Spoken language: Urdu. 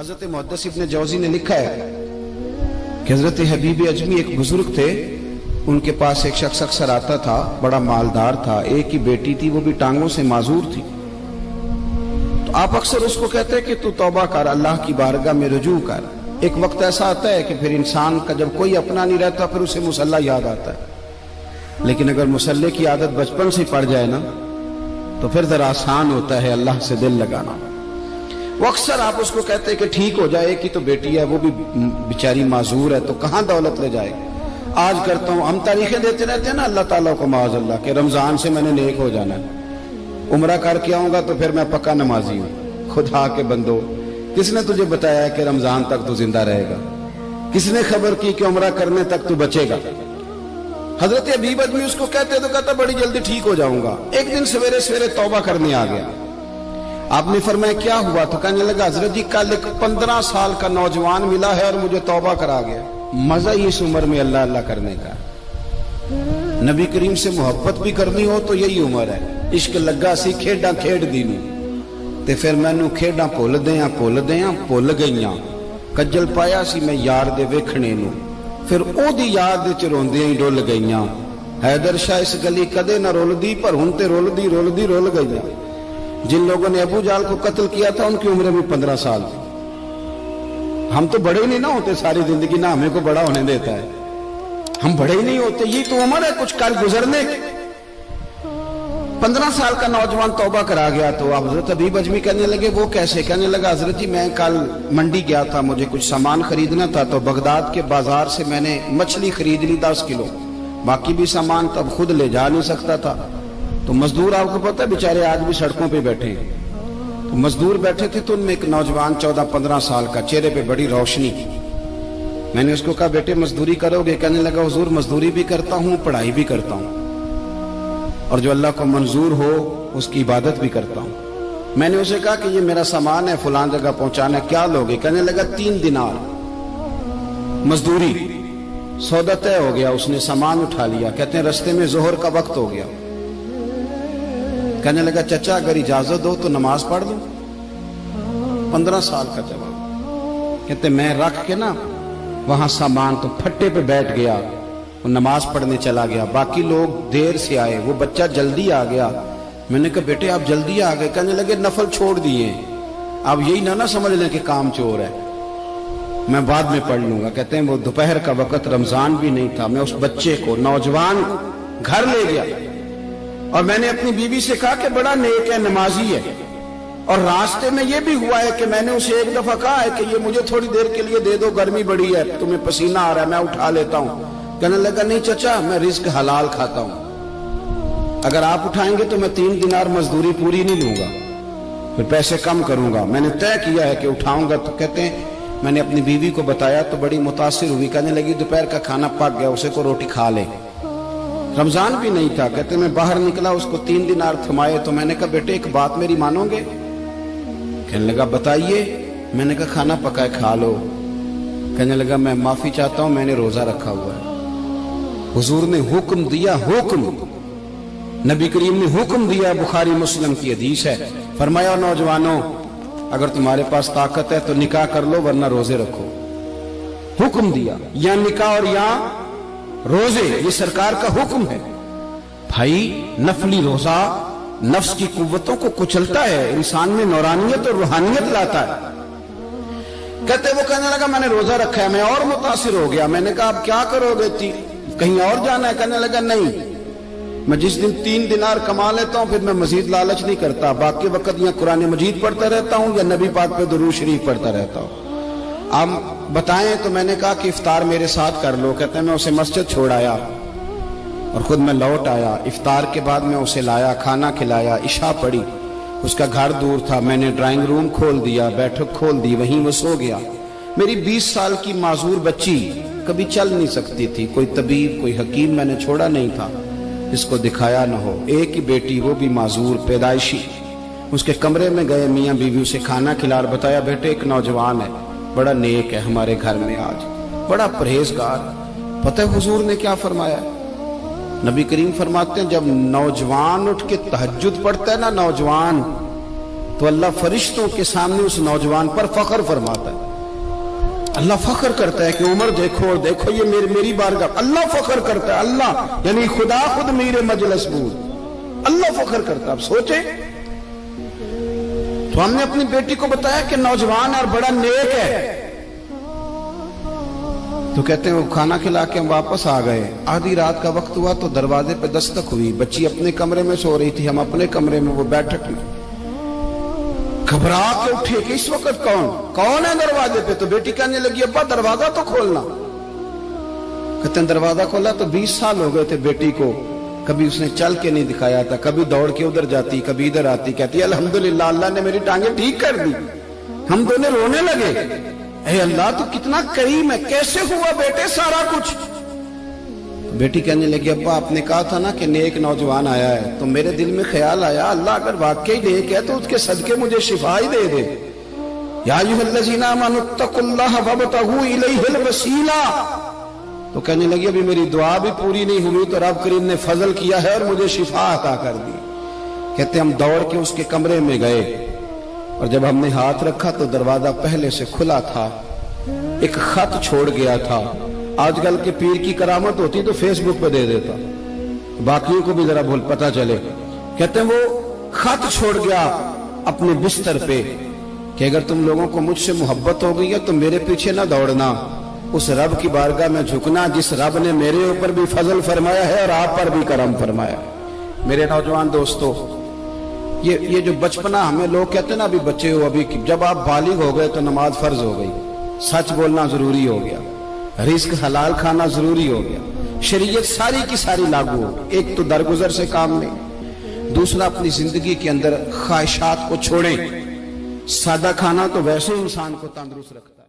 حضرت محدث ابن جوزی نے لکھا ہے کہ حضرت حبیب اجمی ایک بزرگ تھے، ان کے پاس ایک شخص اکثر آتا تھا، بڑا مالدار تھا، ایک ہی بیٹی تھی، وہ بھی ٹانگوں سے معذور تھی۔ تو آپ اکثر اس کو کہتے ہیں کہ تو توبہ کر، اللہ کی بارگاہ میں رجوع کر۔ ایک وقت ایسا آتا ہے کہ پھر انسان کا جب کوئی اپنا نہیں رہتا پھر اسے مصلی یاد آتا ہے، لیکن اگر مصلی کی عادت بچپن سے پڑ جائے نا تو پھر ذرا آسان ہوتا ہے اللہ سے دل لگانا۔ وہ اکثر آپ اس کو کہتے ہیں کہ ٹھیک ہو جائے کہ تو بیٹی ہے، وہ بھی بیچاری معذور ہے، تو کہاں دولت لے جائے۔ آج کرتا ہوں، ہم تاریخیں دیتے رہتے ہیں نا اللہ تعالیٰ کو معاذ اللہ کہ رمضان سے میں نے نیک ہو جانا ہے، عمرہ کر کے آؤں گا تو پھر میں پکا نمازی ہوں۔ خدا کے بندو، کس نے تجھے بتایا ہے کہ رمضان تک تو زندہ رہے گا؟ کس نے خبر کی کہ عمرہ کرنے تک تو بچے گا؟ حضرت حبیب اجمی اس کو کہتے تو کہتا بڑی جلدی ٹھیک ہو جاؤں گا۔ ایک دن سویرے سویرے توبہ کرنے آ گیا۔ آپ نے فرمایا کیا ہوا؟ تو کہنے لگا حضرت جی کل ایک 15 سال کا نوجوان ملا ہے اور مجھے توبہ کرا گیا۔ مزہ ہی اس عمر میں اللہ اللہ کرنے کا، نبی کریم سے محبت بھی کرنی ہو تو یہی عمر ہے۔ عشق لگا سی کھیڈاں کھیڈ دی نو تے پھر مینوں کھیڈاں بھول گئیاں، کجل پایا سی میں یار دے ویکھنے نو، پھر او دی یاد وچ روندیاں ہی ڈول گئیاں۔ حیدر شاہ اس گلی کدے نہ رولدی پر ہن تے رول گئیاں۔ جن لوگوں نے ابو جہل کو قتل کیا تھا ان کی عمر بھی 15 سال تھی۔ ہم تو بڑے نہیں نہ ہوتے ساری زندگی، نہ ہمیں کو بڑا ہونے دیتا ہے، ہم بڑے ہی نہیں ہوتے، یہ تو عمر ہے کچھ کل گزرنے کی۔ 15 سال کا نوجوان توبہ کرا گیا تو آپ حضرت حبیب اجمی کہنے لگے وہ کیسے؟ کہنے لگا حضرت جی میں کل منڈی گیا تھا، مجھے کچھ سامان خریدنا تھا، تو بغداد کے بازار سے میں نے مچھلی خرید لی 10 کلو، باقی بھی سامان تب خود لے جا نہیں سکتا تھا۔ تو مزدور آپ کو پتہ ہے بیچارے آج بھی سڑکوں پہ بیٹھے ہیں، تو مزدور بیٹھے تھے تو ان میں ایک نوجوان 14-15 سال کا، چہرے پہ بڑی روشنی۔ میں نے اس کو کہا بیٹے مزدوری کرو گے؟ کہنے لگا حضور مزدوری بھی کرتا ہوں، پڑھائی بھی کرتا ہوں، اور جو اللہ کو منظور ہو اس کی عبادت بھی کرتا ہوں۔ میں نے اسے کہا کہ یہ میرا سامان ہے فلاں جگہ پہنچانا ہے، کیا لوگے؟ کہنے لگا 3 دینار مزدوری۔ سودا طے ہو گیا، اس نے سامان اٹھا لیا۔ کہتے ہیں رستے میں ظہر کا وقت ہو گیا۔ کہنے لگا چچا اگر اجازت دو تو نماز پڑھ دوں۔ 15 سال کا جواب۔ کہتے میں رکھ کے نا وہاں سامان تو پھٹے پہ بیٹھ گیا، وہ نماز پڑھنے چلا گیا۔ باقی لوگ دیر سے آئے، وہ بچہ جلدی آ گیا۔ میں نے کہا بیٹے آپ جلدی آ گئے؟ کہنے لگے نفل چھوڑ دیے، اب یہی نہ سمجھ لیں کہ کام چور ہے، میں بعد میں پڑھ لوں گا۔ کہتے ہیں وہ دوپہر کا وقت، رمضان بھی نہیں تھا، میں اس بچے کو نوجوان گھر لے گیا اور میں نے اپنی بیوی سے کہا کہ بڑا نیک ہے، نمازی ہے، اور راستے میں یہ بھی ہوا ہے کہ میں نے اسے ایک دفعہ کہا ہے کہ یہ مجھے تھوڑی دیر کے لیے دے دو، گرمی بڑی ہے، تمہیں پسینہ آ رہا ہے، میں اٹھا لیتا ہوں۔ کہنے لگا نہیں چچا میں رزق حلال کھاتا ہوں، اگر آپ اٹھائیں گے تو میں 3 دینار مزدوری پوری نہیں لوں گا، پھر پیسے کم کروں گا، میں نے طے کیا ہے کہ اٹھاؤں گا۔ تو کہتے ہیں میں نے اپنی بیوی کو بتایا تو بڑی متاثر ہوئی، کہنے لگی دوپہر کا کھانا پک گیا، اسے کو روٹی کھا لے، رمضان بھی نہیں تھا۔ کہتے میں باہر نکلا، اس کو 3 دینار تھمائے، تو میں نے کہا بیٹے ایک بات میری مانو گے؟ کہنے لگا بتائیے۔ میں نے کہا کھانا پکا ہے کھا لو۔ کہنے لگا میں معافی چاہتا ہوں، میں نے روزہ رکھا ہوا ہے۔ حضور نے حکم دیا، حکم نبی کریم نے حکم دیا، بخاری مسلم کی حدیث ہے، فرمایا نوجوانوں اگر تمہارے پاس طاقت ہے تو نکاح کر لو ورنہ روزے رکھو۔ حکم دیا، یا نکاح اور یا روزے، یہ سرکار کا حکم ہے۔ بھائی نفلی روزہ نفس کی قوتوں کو کچلتا ہے، انسان میں نورانیت اور روحانیت لاتا ہے۔ کہتے وہ کہنے لگا میں نے روزہ رکھا ہے، میں اور متاثر ہو گیا۔ میں نے کہا اب کیا کرو گے؟ کہیں اور جانا ہے؟ کہنے لگا نہیں، میں جس دن 3 دینار کما لیتا ہوں پھر میں مزید لالچ نہیں کرتا، باقی وقت یا قرآن مجید پڑھتا رہتا ہوں یا نبی پاک پہ درود شریف پڑھتا رہتا ہوں۔ آپ بتائیں؟ تو میں نے کہا کہ افطار میرے ساتھ کر لو۔ کہتے ہیں میں اسے مسجد چھوڑ آیا اور خود میں لوٹ آیا۔ افطار کے بعد میں اسے لایا، کھانا کھلایا، عشاء پڑھی، اس کا گھر دور تھا، میں نے ڈرائنگ روم کھول دیا، بیٹھک کھول دی، وہیں وہ سو گیا۔ میری 20 سال کی معذور بچی کبھی چل نہیں سکتی تھی، کوئی طبیب کوئی حکیم میں نے چھوڑا نہیں تھا جس کو دکھایا نہ ہو، ایک ہی بیٹی وہ بھی معذور پیدائشی۔ اس کے کمرے میں گئے، میاں بیوی اسے کھانا کھلا اور بتایا بیٹے ایک نوجوان ہے، بڑا نیک ہے ہمارے گھر میں، آج بڑا پرہیزگار۔ پتہ ہے حضور نے کیا فرمایا؟ نبی کریم فرماتے ہیں جب نوجوان اٹھ کے تہجد پڑھتا ہے نا، نوجوان تو اللہ فرشتوں کے سامنے اس نوجوان پر فخر فرماتا ہے. اللہ فخر کرتا ہے کہ عمر دیکھو دیکھو یہ میری بارگاہ. اللہ فخر کرتا ہے, اللہ یعنی خدا خود میرے مجلس بود, اللہ فخر کرتا ہے. اب سوچے تو ہم نے اپنی بیٹی کو بتایا کہ نوجوان اور بڑا نیک ہے, تو کہتے ہیں وہ کھانا کھلا کے ہم واپس آ گئے. آدھی رات کا وقت ہوا تو دروازے پہ دستک ہوئی. بچی اپنے کمرے میں سو رہی تھی, ہم اپنے کمرے میں, وہ بیٹھک میں. گھبرا کے اٹھے کہ اس وقت کون ہے دروازے پہ؟ تو بیٹی کہنے لگی ابا دروازہ تو کھولنا. کہتے ہیں دروازہ کھولا تو 20 سال ہو گئے تھے بیٹی کو, کبھی اس نے چل کے نہیں دکھایا تھا, کبھی دوڑ کے ادھر جاتی کبھی ادھر آتی. کہتی الحمدللہ اللہ نے میری ٹانگیں ٹھیک کر دی. ہم دونوں رونے لگے, اے اللہ تو کتنا کریم ہے, کیسے ہوا بیٹے سارا کچھ؟ بیٹی کہنے لگی ابا آپ نے کہا تھا نا کہ نیک نوجوان آیا ہے, تو میرے دل میں خیال آیا اللہ اگر واقعی نیک ہے تو اس کے صدقے مجھے شفا ہی دے دے. یا ایھا الذین آمنوا اتقوا اللہ وابتغوا الیہ الوسیلہ. تو کہنے لگی ابھی میری دعا بھی پوری نہیں ہوئی تو رب کریم نے فضل کیا ہے اور مجھے شفا عطا کر دی. کہتے ہم دوڑ کے اس کے کمرے میں گئے اور جب ہم نے ہاتھ رکھا تو دروازہ پہلے سے کھلا تھا, ایک خط چھوڑ گیا تھا. آج کل کے پیر کی کرامت ہوتی تو فیس بک پہ دے دیتا, باقیوں کو بھی ذرا بھول پتہ چلے. کہتے ہیں وہ خط چھوڑ گیا اپنے بستر پہ کہ اگر تم لوگوں کو مجھ سے محبت ہو گئی ہے تو میرے پیچھے نہ دوڑنا, اس رب کی بارگاہ میں جھکنا جس رب نے میرے اوپر بھی فضل فرمایا ہے اور آپ پر بھی کرم فرمایا. میرے نوجوان دوستو, یہ جو بچپنا ہمیں لوگ کہتے ہیں نا ابھی بچے ہو, ابھی جب آپ بالغ ہو گئے تو نماز فرض ہو گئی, سچ بولنا ضروری ہو گیا, رزق حلال کھانا ضروری ہو گیا, شریعت ساری کی ساری لاگو ہو. ایک تو درگزر سے کام لیں, دوسرا اپنی زندگی کے اندر خواہشات کو چھوڑیں. سادہ کھانا تو ویسے انسان کو تندرست رکھتا ہے.